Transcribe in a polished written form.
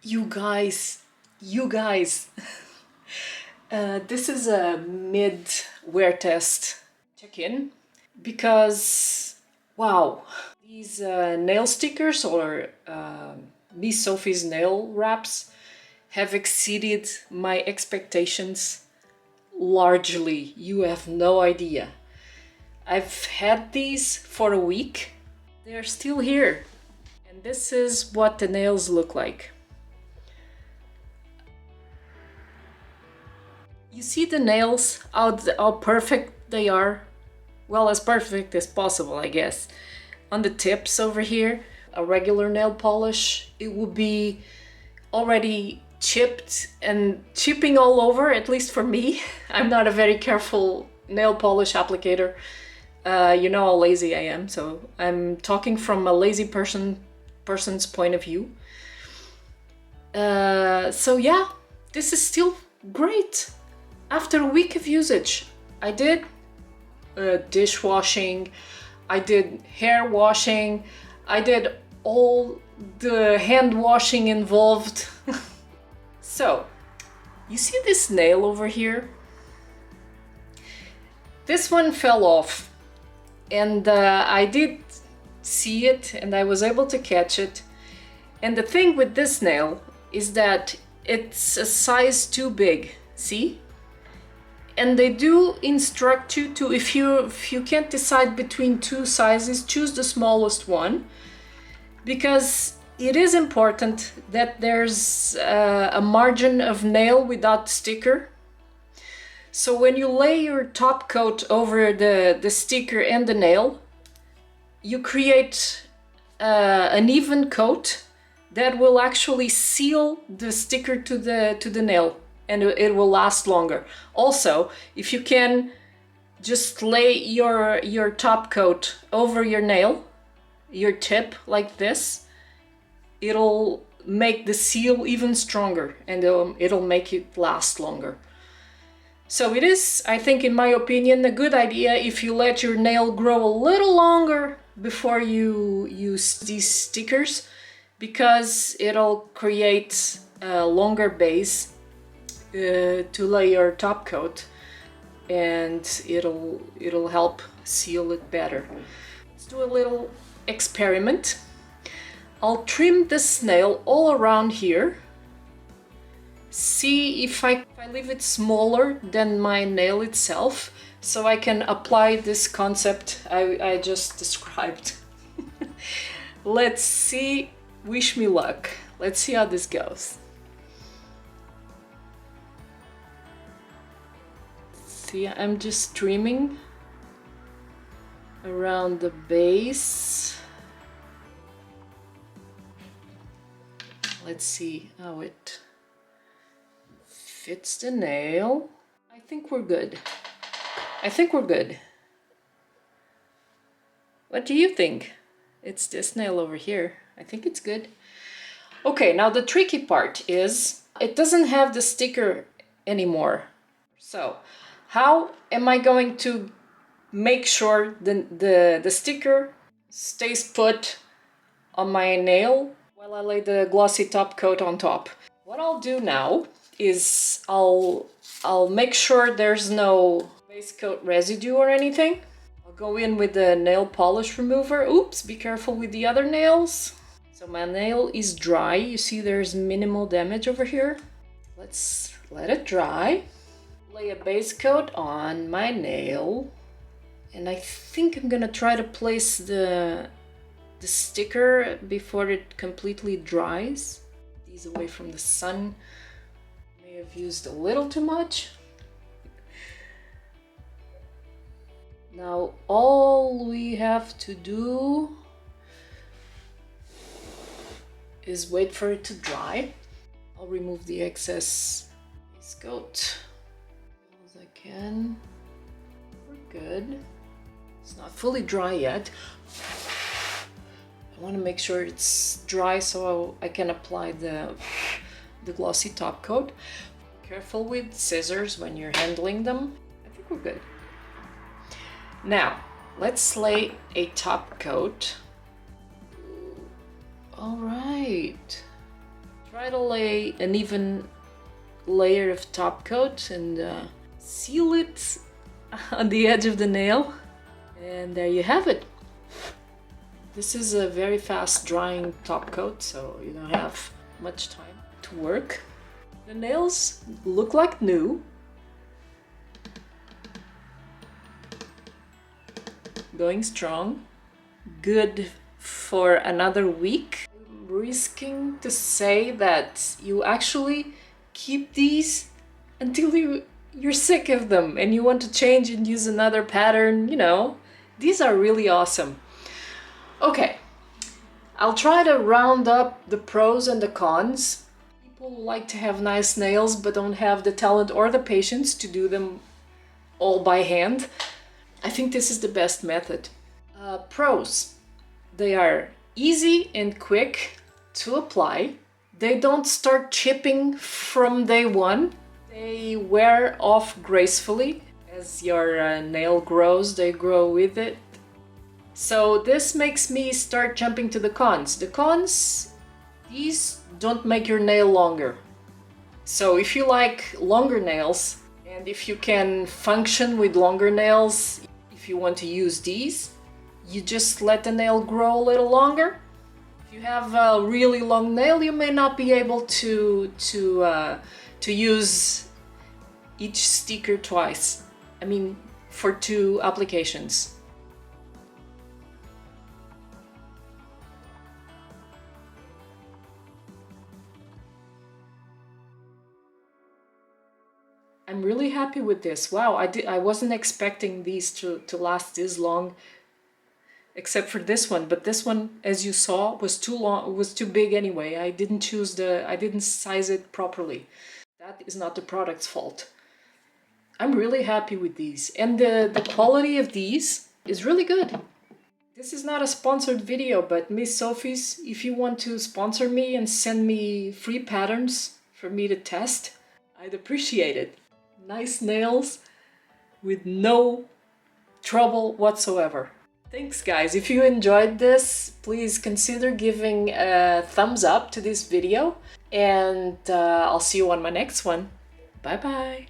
You guys, you guys, this is a mid-wear test check-in because, wow, these nail stickers or Miss Sophie's nail wraps have exceeded my expectations largely. You have no idea. I've had these for a week. They're still here. And this is what the nails look like. You see the nails, how perfect they are? Well, as perfect as possible, I guess. On the tips over here, a regular nail polish, it would be already chipped and chipping all over, at least for me. I'm not a very careful nail polish applicator. You know how lazy I am, so I'm talking from a lazy person's point of view. So yeah, this is still great. After a week of usage, I did dishwashing, I did hair washing, I did all the hand washing involved. So, you see this nail over here? This one fell off, and I did see it and I was able to catch it. And the thing with this nail is that it's a size too big, see? And they do instruct you to, if you can't decide between two sizes, choose the smallest one, because it is important that there's a margin of nail without sticker. So when you lay your top coat over the sticker and the nail, you create an even coat that will actually seal the sticker to the nail, and it will last longer. Also, if you can just lay your top coat over your nail, your tip like this, it'll make the seal even stronger, and it'll make it last longer. So it is, I think, in my opinion, a good idea if you let your nail grow a little longer before you use these stickers, because it'll create a longer base to lay your top coat, and it'll help seal it better. Let's do a little experiment. I'll trim this nail all around here. See if I leave it smaller than my nail itself, so I can apply this concept I just described. Let's see. Wish me luck. Let's see how this goes. See, I'm just trimming around the base. Let's see how it fits the nail. I think we're good. I think we're good. What do you think? It's this nail over here. I think it's good. Okay, now the tricky part is it doesn't have the sticker anymore. So how am I going to make sure the sticker stays put on my nail while I lay the glossy top coat on top? What I'll do now is I'll make sure there's no base coat residue or anything. I'll go in with the nail polish remover. Oops, be careful with the other nails. So my nail is dry. You see there's minimal damage over here. Let's let it dry. Lay a base coat on my nail. And I think I'm gonna try to place the sticker before it completely dries. These away from the sun. May have used a little too much. Now all we have to do is wait for it to dry. I'll remove the excess base coat as I can. We're good. It's not fully dry yet. I want to make sure it's dry so I can apply the glossy top coat. Careful with scissors when you're handling them. I think we're good. Now, let's lay a top coat. All right. Try to lay an even layer of top coat and seal it on the edge of the nail. And there you have it. This is a very fast drying top coat, so you don't have much time to work. The nails look like new. Going strong. Good for another week. I'm risking to say that you actually keep these until you're sick of them and you want to change and use another pattern, you know. These are really awesome. Okay, I'll try to round up the pros and the cons. People like to have nice nails but don't have the talent or the patience to do them all by hand. I think this is the best method. Pros. They are easy and quick to apply. They don't start chipping from day one. They wear off gracefully. As your nail grows, they grow with it. So this makes me start jumping to the cons. The cons, these don't make your nail longer. So if you like longer nails, and if you can function with longer nails, if you want to use these, you just let the nail grow a little longer. If you have a really long nail, you may not be able to use each sticker twice. I mean, for 2 applications. I'm really happy with this. Wow, I wasn't expecting these to last this long, except for this one. But this one, as you saw, was too long, was too big anyway. I didn't size it properly. That is not the product's fault. I'm really happy with these. And the quality of these is really good. This is not a sponsored video, but Miss Sophie's, if you want to sponsor me and send me free patterns for me to test, I'd appreciate it. Nice nails with no trouble whatsoever. Thanks guys. If you enjoyed this, please consider giving a thumbs up to this video, and I'll see you on my next one. Bye bye.